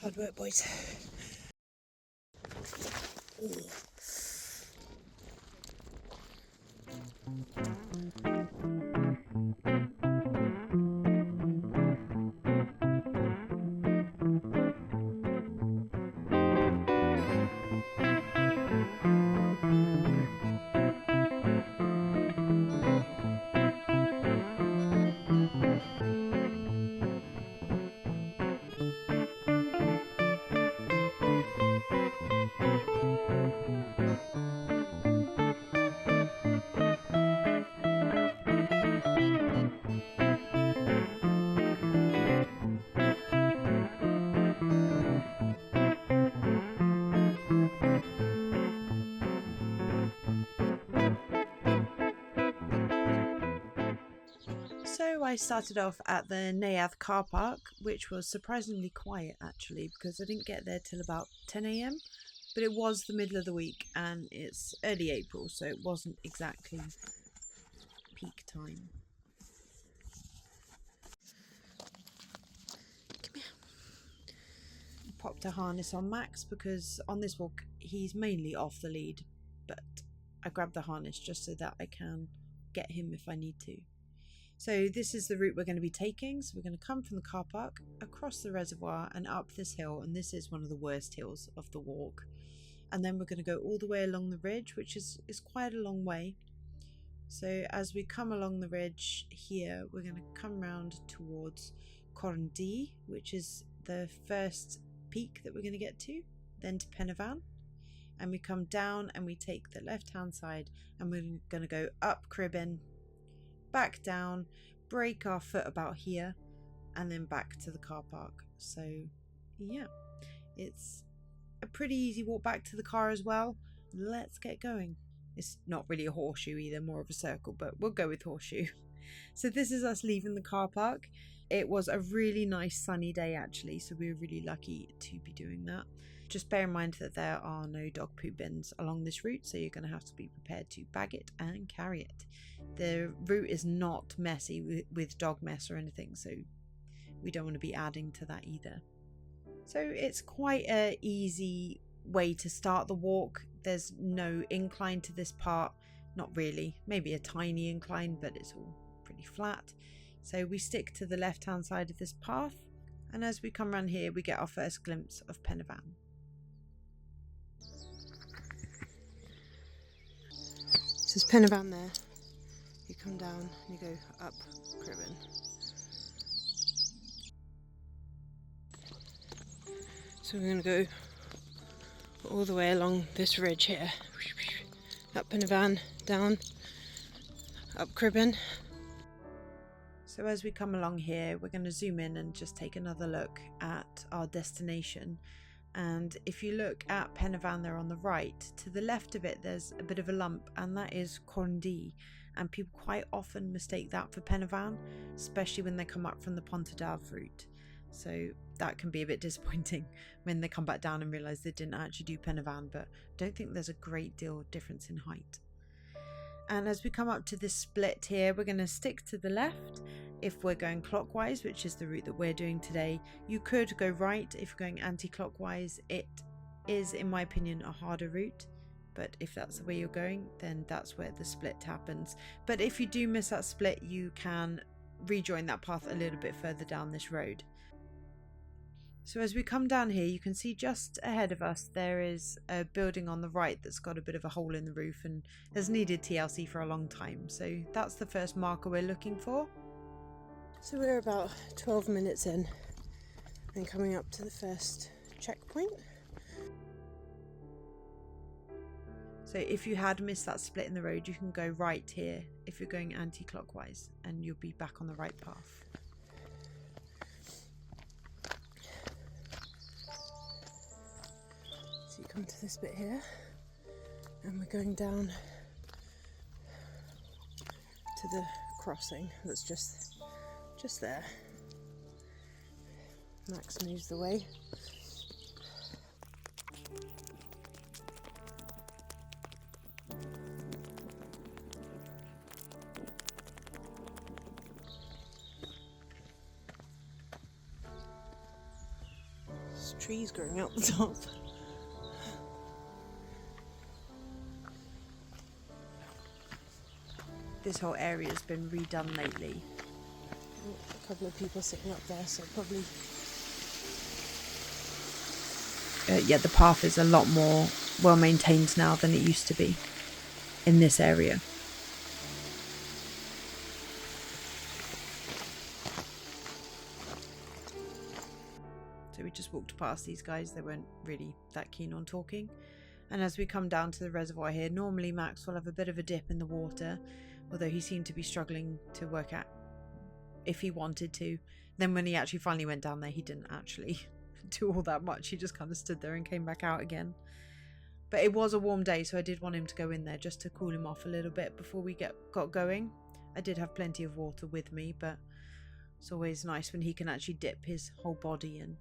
Hard work, boys. Ooh. So I started off at the Nayath car park, which was surprisingly quiet actually, because I didn't get there till about 10 a.m. But it was the middle of the week and it's early April, so it wasn't exactly peak time. Come here. Popped a harness on Max because on this walk he's mainly off the lead, but I grabbed the harness just so that I can get him if I need to. So this is the route we're going to be taking. So we're going to come from the car park, across the reservoir and up this hill, and this is one of the worst hills of the walk. And then we're going to go all the way along the ridge, which is quite a long way. So as we come along the ridge here, we're going to come round towards Cribyn, which is the first peak that we're going to get to, then to PenyFan. And we come down and we take the left hand side and we're going to go up Cribyn, back down, break our foot about here, and then back to the car park. So yeah, it's a pretty easy walk back to the car as well. Let's get going. It's not really a horseshoe either, more of a circle, but we'll go with horseshoe. So this is us leaving the car park. It was a really nice sunny day actually, so we were really lucky to be doing that. Just bear in mind that there are no dog poo bins along this route, so you're going to have to be prepared to bag it and carry it. The route is not messy with dog mess or anything, so we don't want to be adding to that either. So it's quite an easy way to start the walk. There's no incline to this part, not really, maybe a tiny incline, but it's all pretty flat. So we stick to the left hand side of this path, and as we come around here we get our first glimpse of PenyFan. So there's PenyFan there. You come down and you go up Cribyn. So we're going to go all the way along this ridge here. Up PenyFan, down, up Cribyn. So as we come along here, we're going to zoom in and just take another look at our destination. And if you look at PenyFan there on the right, to the left of it there's a bit of a lump, and that is Cribyn. And people quite often mistake that for PenyFan, especially when they come up from the Pontedave route. So that can be a bit disappointing when they come back down and realise they didn't actually do PenyFan, but I don't think there's a great deal of difference in height. And as we come up to this split here, we're going to stick to the left if we're going clockwise, which is the route that we're doing today. You could go right if you're going anti-clockwise. It is, in my opinion, a harder route, but if that's the way you're going, then that's where the split happens. But if you do miss that split, you can rejoin that path a little bit further down this road. So as we come down here, you can see just ahead of us there is a building on the right that's got a bit of a hole in the roof and has needed TLC for a long time. So that's the first marker we're looking for. So we're about 12 minutes in and coming up to the first checkpoint. So if you had missed that split in the road, you can go right here if you're going anti-clockwise and you'll be back on the right path. So you come to this bit here and we're going down to the crossing that's just there. Max moves the way. trees growing out the top. This whole area has been redone lately. A couple of people sitting up there, so probably... Yeah, the path is a lot more well maintained now than it used to be in this area. So we just walked past these guys. They weren't really that keen on talking. And as we come down to the reservoir here, normally Max will have a bit of a dip in the water, although he seemed to be struggling to work out if he wanted to. Then when he actually finally went down there, he didn't actually do all that much. He just kind of stood there and came back out again. But it was a warm day, so I did want him to go in there just to cool him off a little bit before we got going. I did have plenty of water with me, but it's always nice when he can actually dip his whole body in.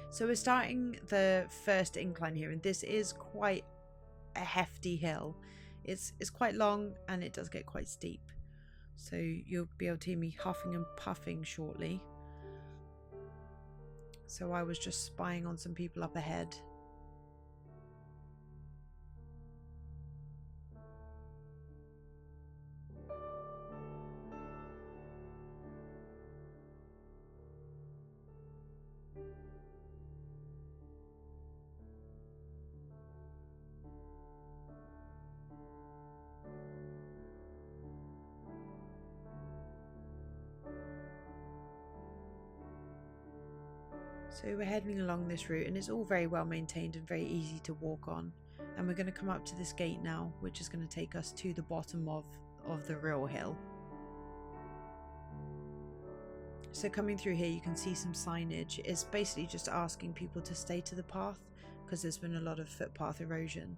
So we're starting the first incline here, and this is quite a hefty hill. It's quite long and it does get quite steep. So you'll be able to hear me huffing and puffing shortly. So I was just spying on some people up ahead. So we're heading along this route, and it's all very well maintained and very easy to walk on. And we're going to come up to this gate now, which is going to take us to the bottom of the real hill. So coming through here, you can see some signage. It's basically just asking people to stay to the path because there's been a lot of footpath erosion.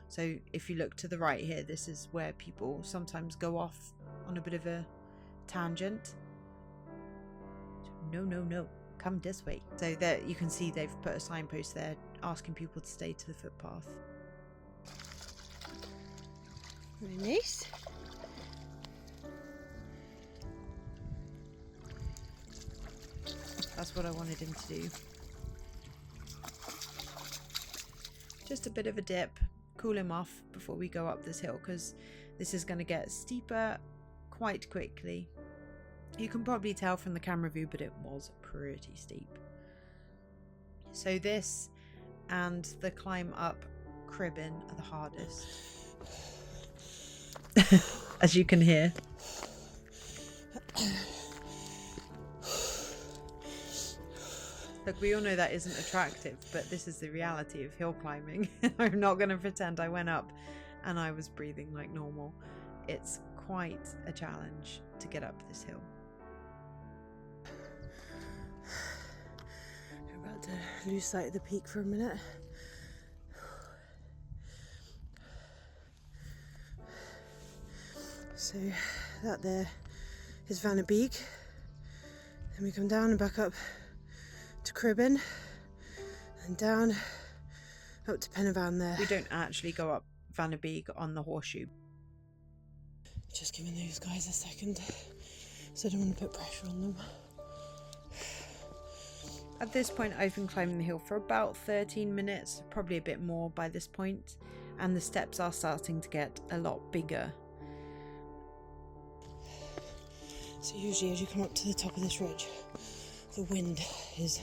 So if you look to the right here, this is where people sometimes go off on a bit of a tangent. No, come this way. So there you can see they've put a signpost there asking people to stay to the footpath. Very nice. That's what I wanted him to do. Just a bit of a dip, cool him off before we go up this hill, because this is going to get steeper quite quickly. You can probably tell from the camera view, but it was pretty steep. So this and the climb up Cribyn are the hardest. As you can hear. Look, we all know that isn't attractive, but this is the reality of hill climbing. I'm not going to pretend I went up and I was breathing like normal. It's quite a challenge to get up this hill. We're about to lose sight of the peak for a minute. So that there is Vannebeek. Then we come down and back up to Cribyn and down up to PenyFan there. We don't actually go up Vannebeek on the horseshoe. Just giving those guys a second, so I don't want to put pressure on them. At this point, I've been climbing the hill for about 13 minutes, probably a bit more by this point, and the steps are starting to get a lot bigger. So usually as you come up to the top of this ridge, the wind is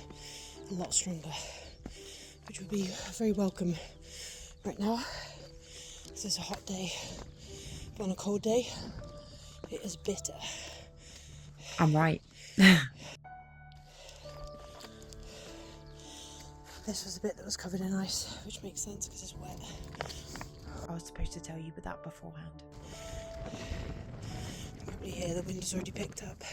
a lot stronger, which would be very welcome right now. This is a hot day, but on a cold day, it is bitter. I'm right. This was the bit that was covered in ice, which makes sense because it's wet. I was supposed to tell you that beforehand. You can probably hear the wind has already picked up.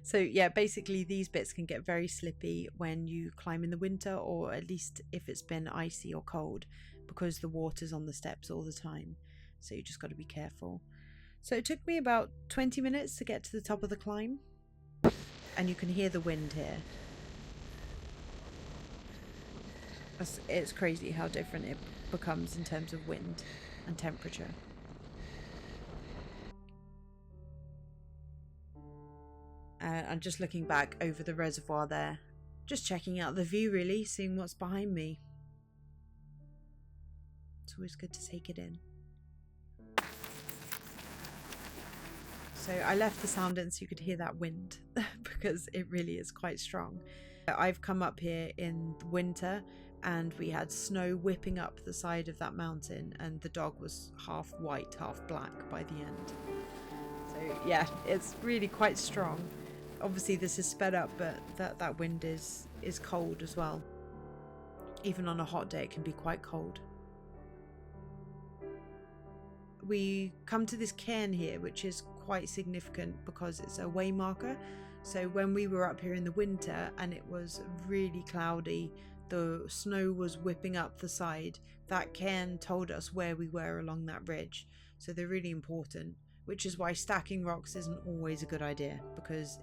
So yeah, basically these bits can get very slippy when you climb in the winter, or at least if it's been icy or cold, because the water's on the steps all the time. So you just got to be careful. So it took me about 20 minutes to get to the top of the climb, and you can hear the wind here. It's crazy how different it becomes in terms of wind and temperature. I'm just looking back over the reservoir there, just checking out the view really, seeing what's behind me. It's always good to take it in. So I left the sound in so you could hear that wind because it really is quite strong. I've come up here in the winter and we had snow whipping up the side of that mountain, and the dog was half white, half black by the end. So yeah, it's really quite strong. Obviously this is sped up, but that wind is cold as well. Even on a hot day it can be quite cold. We come to this cairn here, which is quite significant because it's a way marker. So when we were up here in the winter and it was really cloudy, the snow was whipping up the side, that cairn told us where we were along that ridge. So they're really important, which is why stacking rocks isn't always a good idea, because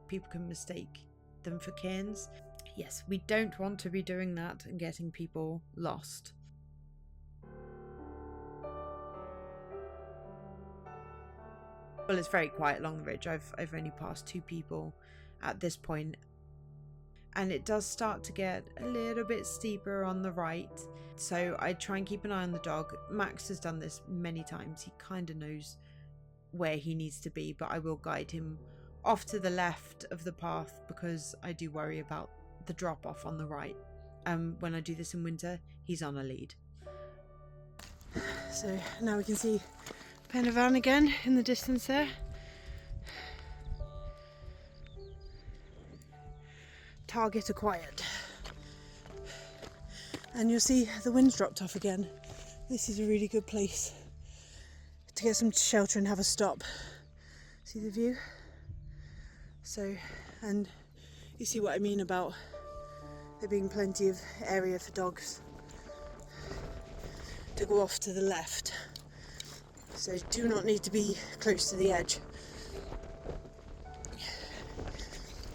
people can mistake them for cairns. Yes, we don't want to be doing that and getting people lost. Well, it's very quiet along the ridge. I've only passed 2 people at this point. And it does start to get a little bit steeper on the right. So I try and keep an eye on the dog. Max has done this many times. He kind of knows where he needs to be, but I will guide him off to the left of the path because I do worry about the drop off on the right. When I do this in winter, he's on a lead. So now we can see PenyFan again in the distance there. Target acquired. And you'll see the wind's dropped off again. This is a really good place to get some shelter and have a stop. See the view? So, and you see what I mean about there being plenty of area for dogs to go off to the left. So do not need to be close to the edge.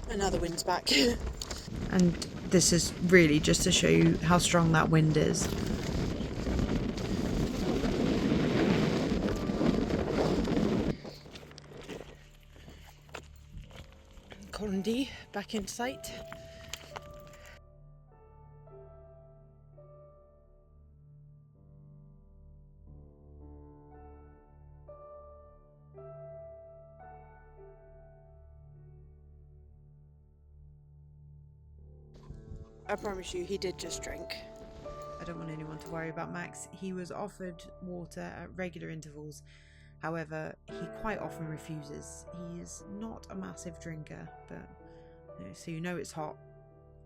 And now the wind's back. And this is really just to show you how strong that wind is. Corndee back in sight. I promise you, he did just drink. I don't want anyone to worry about Max. He was offered water at regular intervals. However, he quite often refuses. He is not a massive drinker, but so you know it's hot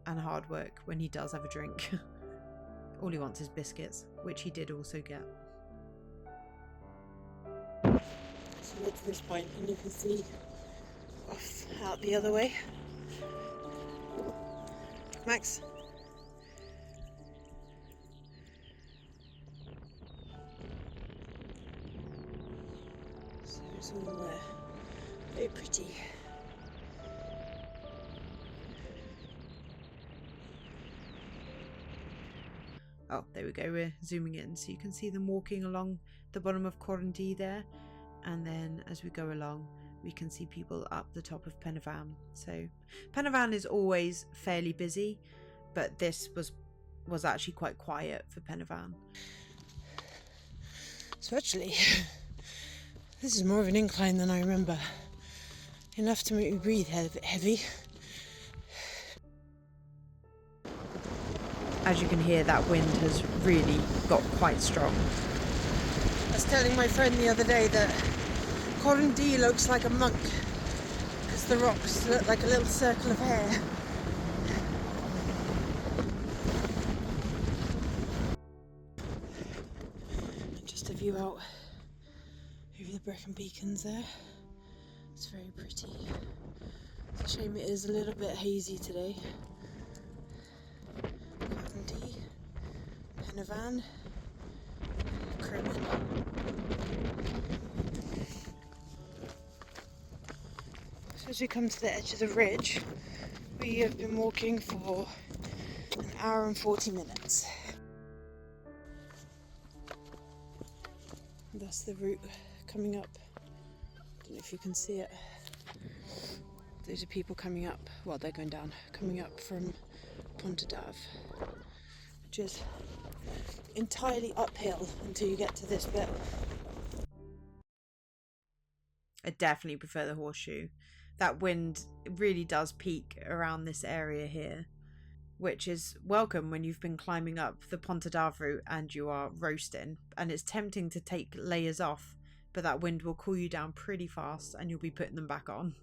and hard work when he does have a drink. All he wants is biscuits, which he did also get. So look at this point and you can see off out the other way. Max. So it's all very pretty. Oh, there we go, we're zooming in so you can see them walking along the bottom of Corndee there, and then as we go along we can see people up the top of PenyFan. So PenyFan is always fairly busy, but this was actually quite quiet for PenyFan. So actually, this is more of an incline than I remember. Enough to make me breathe a bit heavy. As you can hear, that wind has really got quite strong. I was telling my friend the other day that Corndee looks like a monk because the rocks look like a little circle of hair. Just a view out over the Brecon Beacons there. It's very pretty. It's a shame it is a little bit hazy today. Corndee, PenyFan, Cribyn. So as we come to the edge of the ridge, we have been walking for an hour and 40 minutes. That's the route coming up. I don't know if you can see it. Those are people coming up, well, they're going down, coming up from Pontadav, which is entirely uphill until you get to this bit. I definitely prefer the horseshoe. That wind really does peak around this area here, which is welcome when you've been climbing up the Pontadav route and you are roasting, and it's tempting to take layers off, but that wind will cool you down pretty fast and you'll be putting them back on.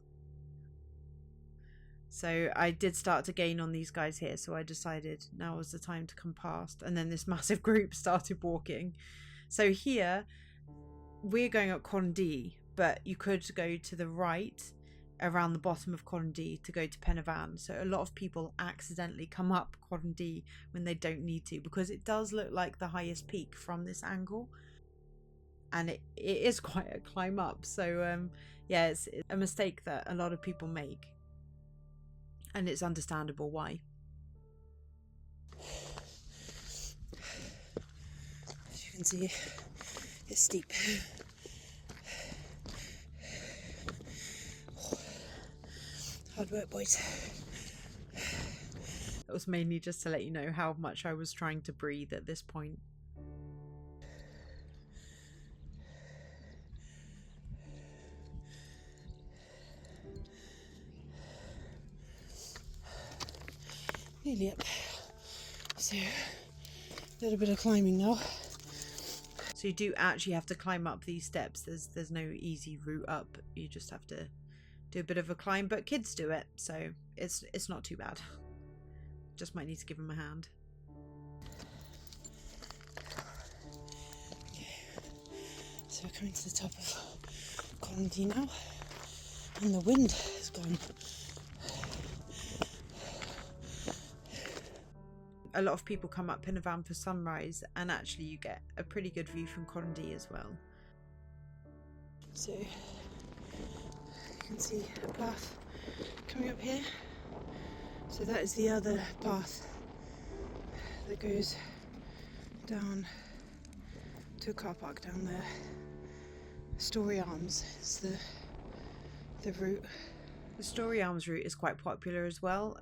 So I did start to gain on these guys here, so I decided now was the time to come past, and then this massive group started walking. So here we're going up Corndee, but you could go to the right around the bottom of Corndee to go to PenyFan. So a lot of people accidentally come up Corndee when they don't need to, because it does look like the highest peak from this angle, and it is quite a climb up. So yeah, it's a mistake that a lot of people make, and it's understandable why. As you can see, it's steep. Hard work, boys. It was mainly just to let you know how much I was trying to breathe at this point. Nearly up. So, a little bit of climbing now. So you do actually have to climb up these steps. There's no easy route up. You just have to do a bit of a climb, but kids do it, so it's not too bad. Just might need to give them a hand. Okay. So we're coming to the top of Corndee now, and the wind has gone. A lot of people come up PenyFan for sunrise, and actually you get a pretty good view from Corndee as well. So you can see a path coming up here. So that is the other path that goes down to a car park down there. Story Arms is the route. The Story Arms route is quite popular as well.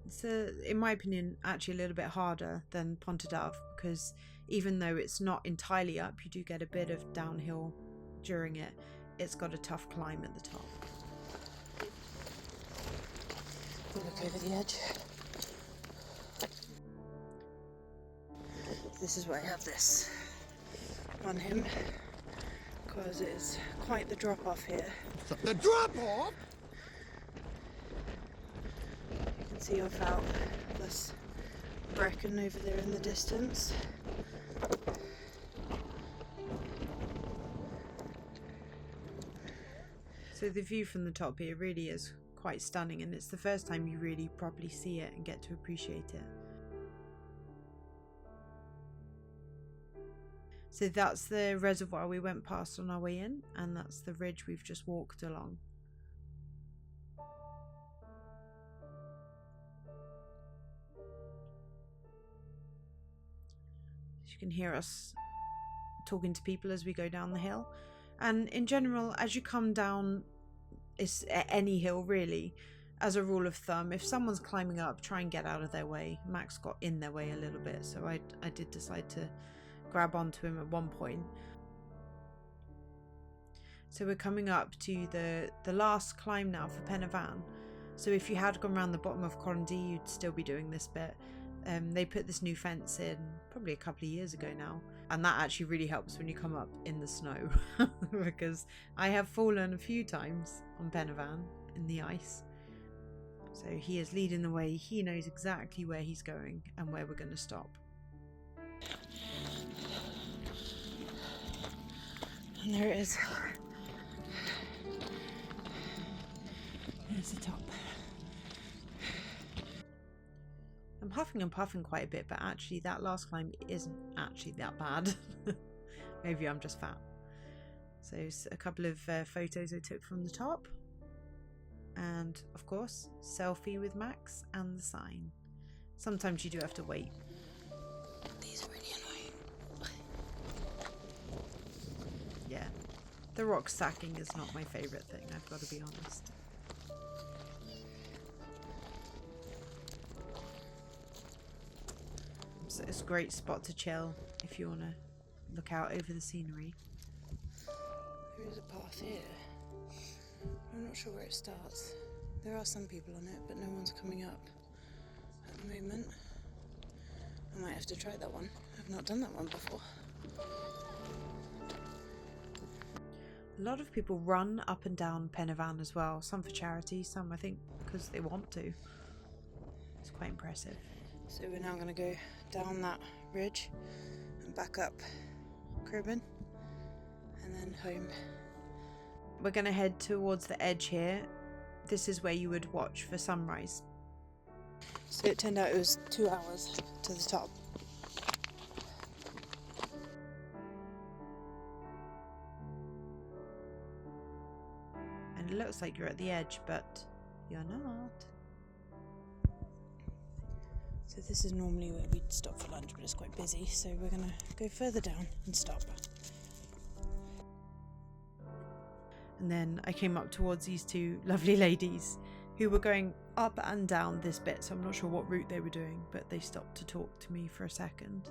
It's, in my opinion, actually a little bit harder than Pontadav, because even though it's not entirely up, you do get a bit of downhill during it. It's got a tough climb at the top. We'll look over the edge. This is why I have this on him, because it's quite the drop off here. The drop off? You can see off out this bracken over there in the distance. So the view from the top here really is quite stunning, and it's the first time you really properly see it and get to appreciate it. So that's the reservoir we went past on our way in, and that's the ridge we've just walked along. You can hear us talking to people as we go down the hill. And in general, as you come down any hill really, as a rule of thumb, if someone's climbing up, try and get out of their way. Max got in their way a little bit, so I did decide to grab onto him at one point. So we're coming up to the last climb now for PenyFan. So if you had gone around the bottom of Corndee, you'd still be doing this bit. They put this new fence in probably a couple of years ago now, and that actually really helps when you come up in the snow because I have fallen a few times on PenyFan in the ice. So he is leading the way. He knows exactly where he's going and where we're going to stop. And there it is. There's the top. I'm huffing and puffing quite a bit, but actually that last climb isn't actually that bad. Maybe I'm just fat. So a couple of photos I took from the top. And of course, selfie with Max and the sign. Sometimes you do have to wait. These are really annoying. Yeah, the rock stacking is not my favourite thing, I've got to be honest. It's a great spot to chill if you want to look out over the scenery. There is a path here. I'm not sure where it starts. There are some people on it, but no one's coming up at the moment. I might have to try that one. I've not done that one before. A lot of people run up and down PenyFan as well. Some for charity, some I think because they want to. It's quite impressive. So we're now going to go down that ridge and back up Cribyn and then home. We're going to head towards the edge here. This is where you would watch for sunrise. So it turned out it was 2 hours to the top. And it looks like you're at the edge, but you're not. So this is normally where we'd stop for lunch, but it's quite busy, so we're going to go further down and stop. And then I came up towards these two lovely ladies who were going up and down this bit, so I'm not sure what route they were doing, but they stopped to talk to me for a second.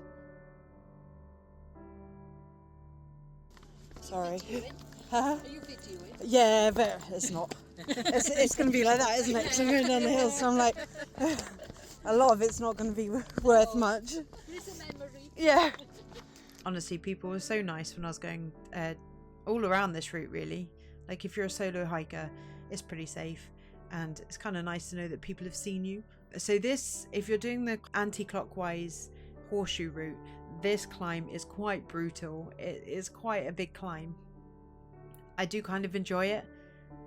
Sorry. Huh? Are you videoing? Yeah, but it's not. It's going to be like that, isn't it? Because I'm going down the hill, so I'm like, a lot of it's not going to be worth much. It's a memory. Yeah. Honestly, people were so nice when I was going all around this route, really. Like, if you're a solo hiker, it's pretty safe, and it's kind of nice to know that people have seen you. So this, if you're doing the anti-clockwise horseshoe route, this climb is quite brutal. It is quite a big climb. I do kind of enjoy it,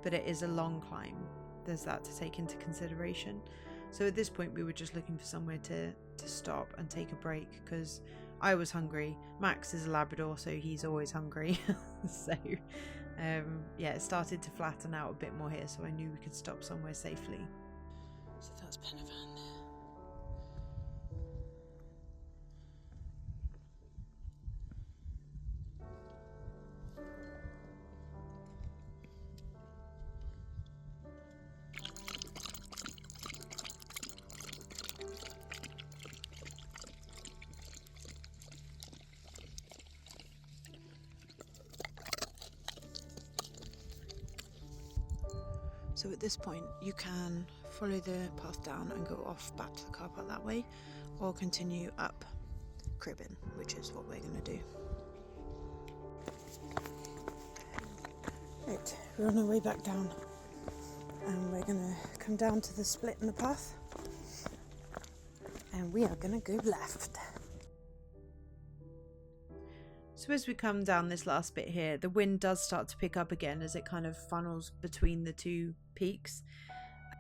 but it is a long climb. There's that to take into consideration. So at this point, we were just looking for somewhere to stop and take a break, because I was hungry. Max is a Labrador, so he's always hungry. So yeah, it started to flatten out a bit more here, so I knew we could stop somewhere safely. So that's PenyFan. So at this point you can follow the path down and go off back to the car park that way, or continue up Cribyn, which is what we're going to do. Right, we're on our way back down, and we're going to come down to the split in the path, and we are going to go left. So as we come down this last bit here, the wind does start to pick up again as it kind of funnels between the two peaks.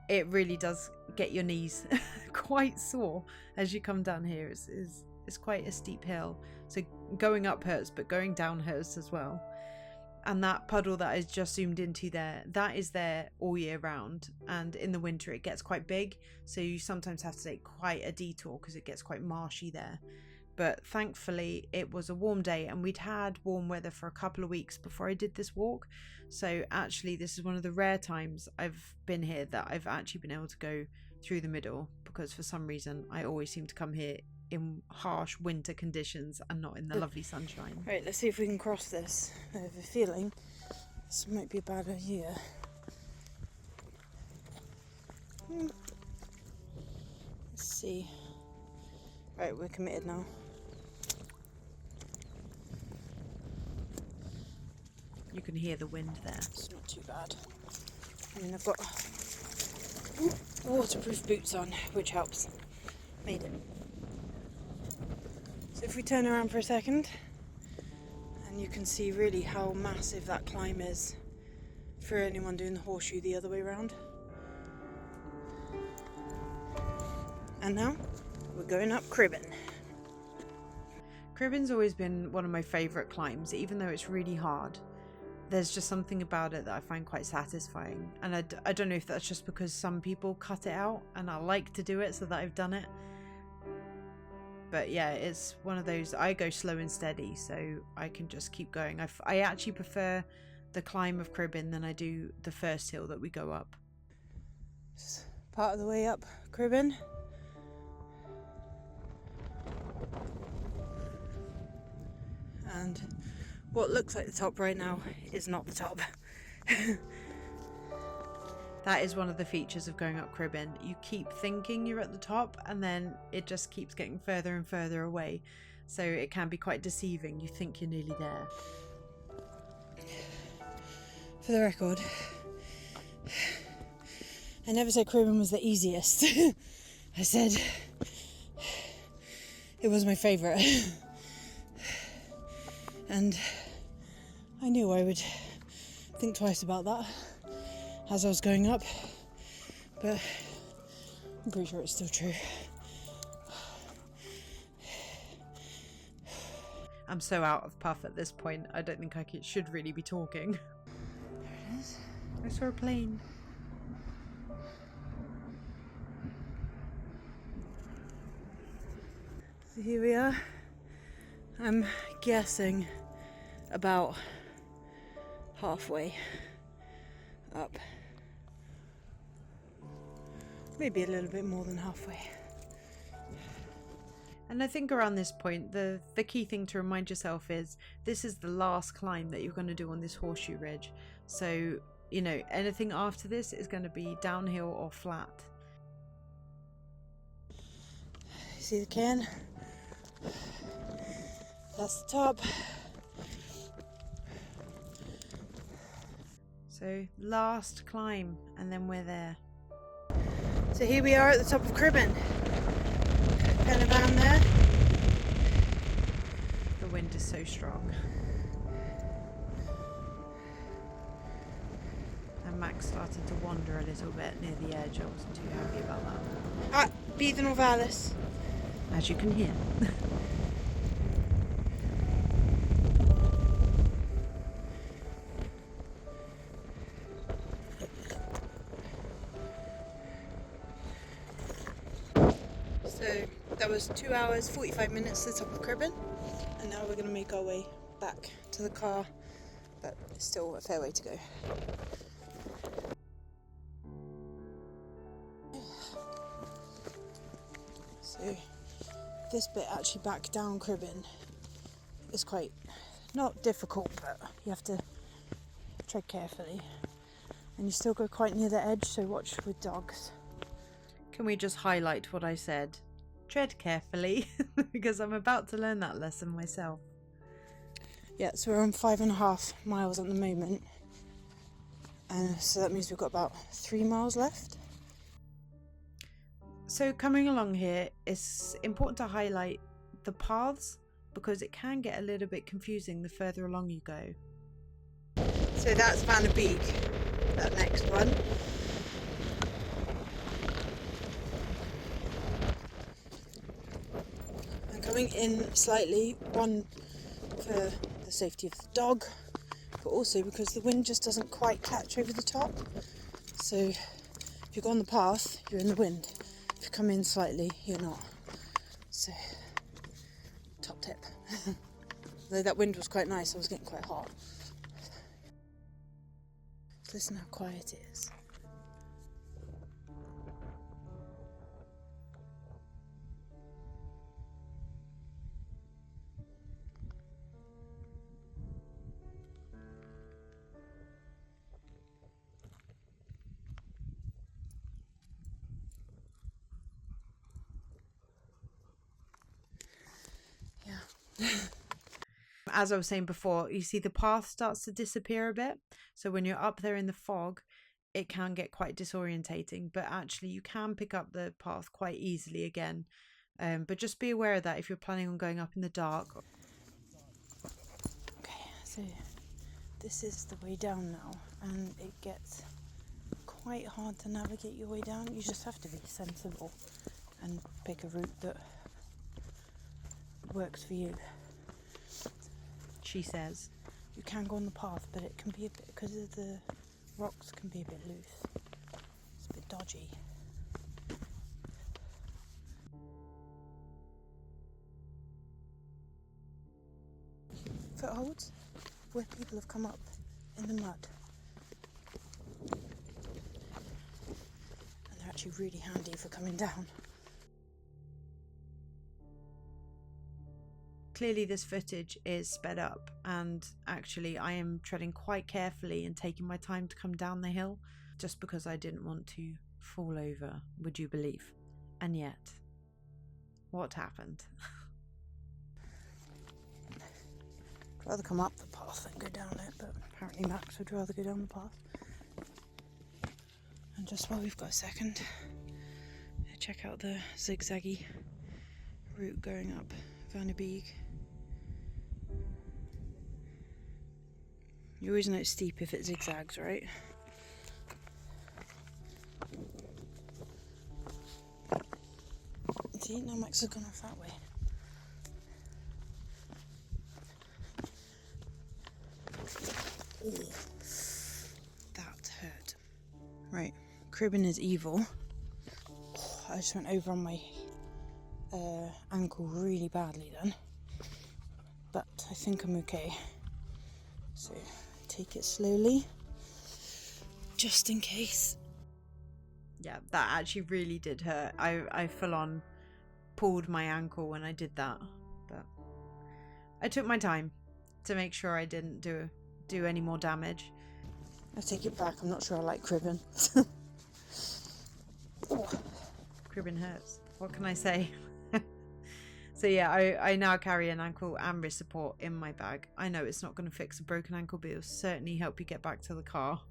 It really does get your knees quite sore as you come down here. It's quite a steep hill, so going up hurts, but going down hurts as well. And that puddle that I just zoomed into there, that is there all year round, and in the winter it gets quite big, so you sometimes have to take quite a detour because it gets quite marshy there. But thankfully it was a warm day, and we'd had warm weather for a couple of weeks before I did this walk. So actually this is one of the rare times I've been here that I've actually been able to go through the middle, because for some reason I always seem to come here in harsh winter conditions and not in the lovely sunshine. Right, let's see if we can cross this. I have a feeling this might be a bad idea. Let's see. Right, we're committed now. You can hear the wind there. It's not too bad. I mean, I've got waterproof boots on, which helps. Made it. So if we turn around for a second, and you can see really how massive that climb is for anyone doing the horseshoe the other way around. And now we're going up Cribyn. Cribyn's always been one of my favourite climbs, even though it's really hard. There's just something about it that I find quite satisfying, and I don't know if that's just because some people cut it out and I like to do it so that I've done it. But yeah, it's one of those, I go slow and steady, so I can just keep going. I actually prefer the climb of Cribyn than I do the first hill that we go up. Part of the way up Cribyn. and what looks like the top right now is not the top. That is one of the features of going up Cribyn. You keep thinking you're at the top and then it just keeps getting further and further away. So it can be quite deceiving. You think you're nearly there. For the record, I never said Cribyn was the easiest. I said it was my favourite. And I knew I would think twice about that as I was going up, but I'm pretty sure it's still true. I'm so out of puff at this point. I don't think I should really be talking. There it is. I saw a plane. So here we are. I'm guessing about halfway up. Maybe a little bit more than halfway. And I think around this point, the key thing to remind yourself is this is the last climb that you're going to do on this horseshoe ridge. So, you know, anything after this is going to be downhill or flat. You see the cairn? That's the top. So, last climb, and then we're there. So here we are at the top of Cribyn. PenyFan there. The wind is so strong. And Max started to wander a little bit near the edge. I wasn't too happy about that. Ah, Bydd yn ofalus. As you can hear. So that was 2 hours 45 minutes to the top of Cribyn, and now we're going to make our way back to the car, but it's still a fair way to go. So this bit actually back down Cribyn is quite not difficult, but you have to tread carefully, and you still go quite near the edge, so watch with dogs. Can we just highlight what I said? Tread carefully, because I'm about to learn that lesson myself. Yeah, so we're on 5.5 miles at the moment, and so that means we've got about 3 miles left. So coming along here, it's important to highlight the paths because it can get a little bit confusing the further along you go. So that's Van de Beek, that next one. I'm coming in slightly, one for the safety of the dog, but also because the wind just doesn't quite catch over the top. So if you go on the path, you're in the wind. If you come in slightly, you're not. So, top tip. Though that wind was quite nice, I was getting quite hot. Listen how quiet it is. As I was saying before, you see the path starts to disappear a bit. So when you're up there in the fog, it can get quite disorientating, but actually you can pick up the path quite easily again. But just be aware of that if you're planning on going up in the dark. Okay, so this is the way down now, and it gets quite hard to navigate your way down. You just have to be sensible and pick a route that works for you. She says. You can go on the path, but it can be a bit, because of the rocks can be a bit loose. It's a bit dodgy. Footholds where people have come up in the mud. And they're actually really handy for coming down. Clearly this footage is sped up, and actually I am treading quite carefully and taking my time to come down the hill, just because I didn't want to fall over, would you believe? And yet, what happened? I'd rather come up the path than go down it, but apparently Max would rather go down the path. And just while we've got a second, check out the zigzaggy route going up Vannebeek. You always know it's steep if it zigzags, right? See, now Max has gone off that way. Oh, that hurt. Right, Cribyn is evil. Oh, I just went over on my ankle really badly then, but I think I'm okay. So take it slowly, just in case. Yeah, that actually really did hurt. I full on pulled my ankle when I did that, but I took my time to make sure I didn't do any more damage. I take it back, I'm not sure I like Cribyn. Cribyn hurts. What can I say? So yeah, I now carry an ankle and wrist support in my bag. I know it's not going to fix a broken ankle, but it'll certainly help you get back to the car.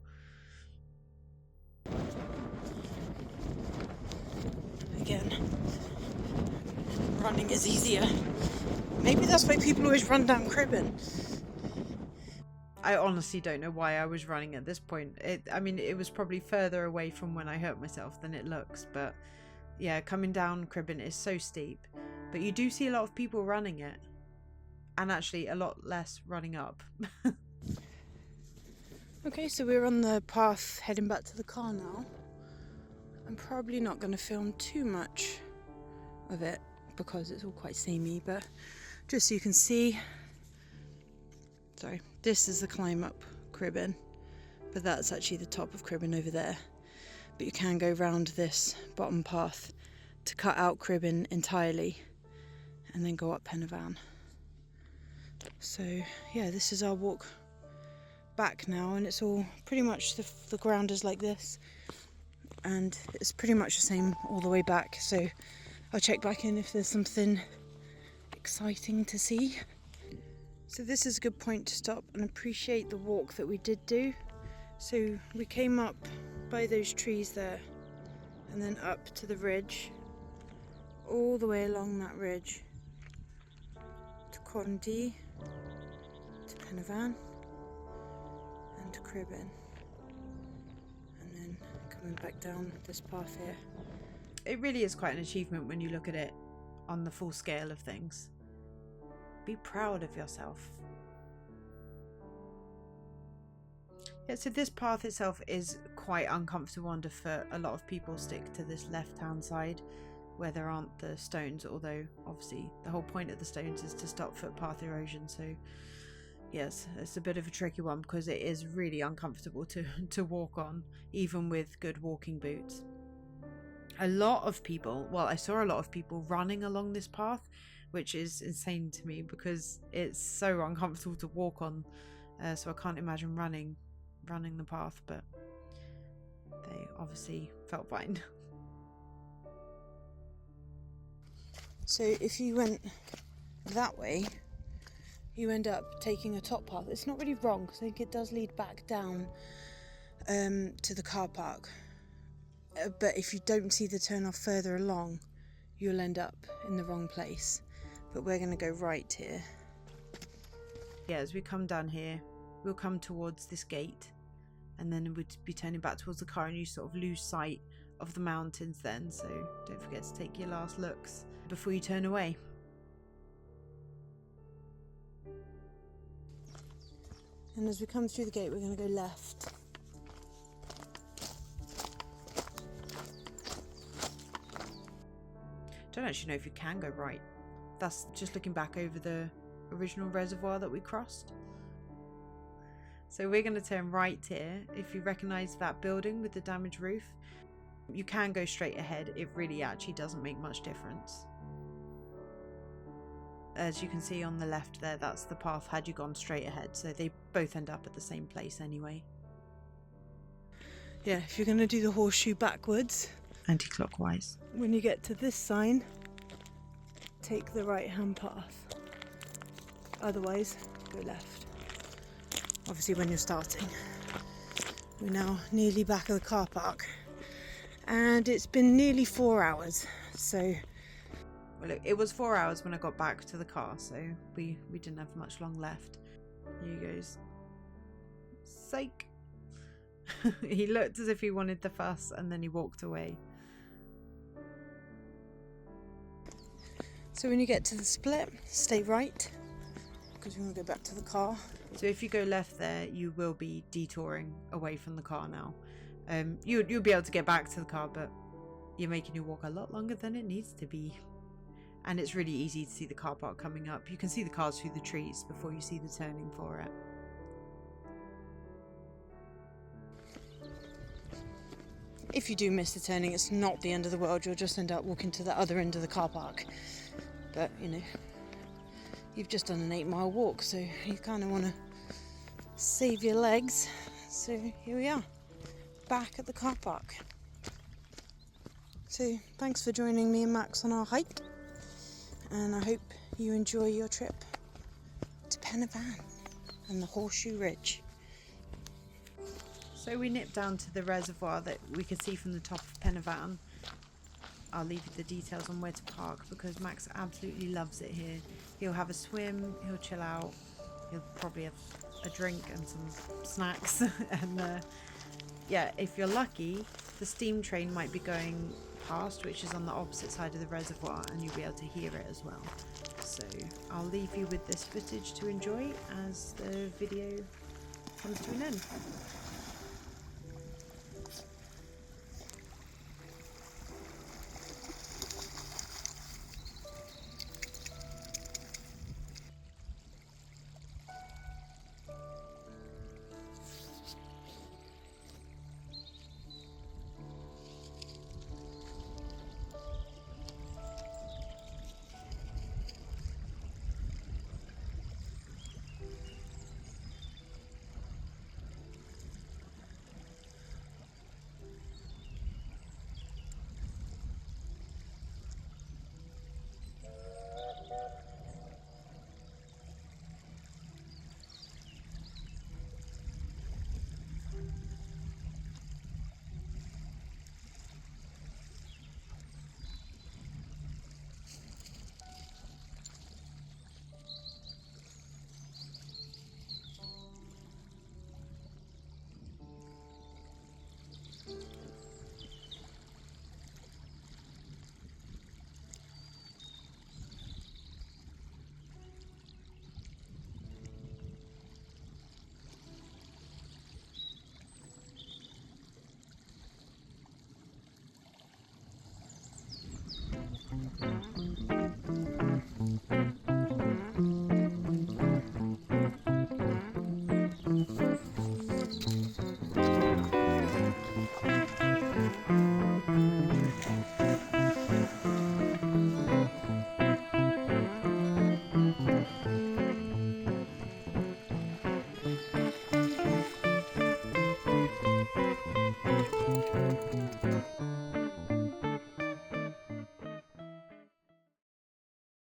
Again, running is easier. Maybe that's why people always run down Cribyn. I honestly don't know why I was running at this point. I mean, it was probably further away from when I hurt myself than it looks, but yeah, coming down Cribyn is so steep. But you do see a lot of people running it, and actually a lot less running up. Okay, so we're on the path heading back to the car now. I'm probably not going to film too much of it because it's all quite samey, but just so you can see, sorry, this is the climb up Cribyn, but that's actually the top of Cribyn over there. But you can go round this bottom path to cut out Cribyn entirely and then go up PenyFan. So yeah, this is our walk back now, and it's all pretty much the ground is like this, and it's pretty much the same all the way back. So I'll check back in if there's something exciting to see. So this is a good point to stop and appreciate the walk that we did do. So we came up by those trees there and then up to the ridge, all the way along that ridge to Condy, to PenyFan and to Cribyn, and then coming back down this path here. It really is quite an achievement when you look at it on the full scale of things. Be proud of yourself. Yeah, so this path itself is quite uncomfortable underfoot. A lot of people stick to this left-hand side where there aren't the stones, although obviously the whole point of the stones is to stop footpath erosion. So yes, it's a bit of a tricky one because it is really uncomfortable to walk on, even with good walking boots. A lot of people, well, I saw a lot of people running along this path, which is insane to me because it's so uncomfortable to walk on. So I can't imagine running the path, but they obviously felt fine. So if you went that way, you end up taking a top path. It's not really wrong because I think it does lead back down to the car park. But if you don't see the turn off further along, you'll end up in the wrong place. But we're going to go right here. Yeah, as we come down here, we'll come towards this gate, and then we'd be turning back towards the car, and you sort of lose sight of the mountains then. So don't forget to take your last looks before you turn away. And as we come through the gate, we're going to go left. Don't actually know if you can go right. That's just looking back over the original reservoir that we crossed. So we're going to turn right here. If you recognise that building with the damaged roof, you can go straight ahead. It really actually doesn't make much difference. as you can see on the left there, that's the path had you gone straight ahead, so they both end up at the same place anyway. Yeah, if you're going to do the horseshoe backwards, Anti-clockwise. when you get to this sign, take the right hand path. Otherwise, go left. Obviously when you're starting. We're now nearly back at the car park. And it's been nearly 4 hours, so... Well, it was 4 hours when I got back to the car, so we didn't have much long left. Here he goes. Psych! He looked as if he wanted the fuss, and then he walked away. So when you get to the split, stay right, because we want to go back to the car. So if you go left there, you will be detouring away from the car now. You'll be able to get back to the car, but you're making your walk a lot longer than it needs to be. And it's really easy to see the car park coming up. You can see the cars through the trees before you see the turning for it. If you do miss the turning, it's not the end of the world. You'll just end up walking to the other end of the car park. But, you know, you've just done an 8-mile walk, so you kind of want to save your legs. So here we are, back at the car park. So thanks for joining me and Max on our hike, and I hope you enjoy your trip to PenyFan and the Horseshoe Ridge. So we nipped down to the reservoir that we could see from the top of PenyFan. I'll leave you the details on where to park because Max absolutely loves it here. He'll have a swim, he'll chill out, he'll probably have a drink and some snacks. And yeah, if you're lucky, the steam train might be going past, which is on the opposite side of the reservoir, and you'll be able to hear it as well. So I'll leave you with this footage to enjoy as the video comes to an end.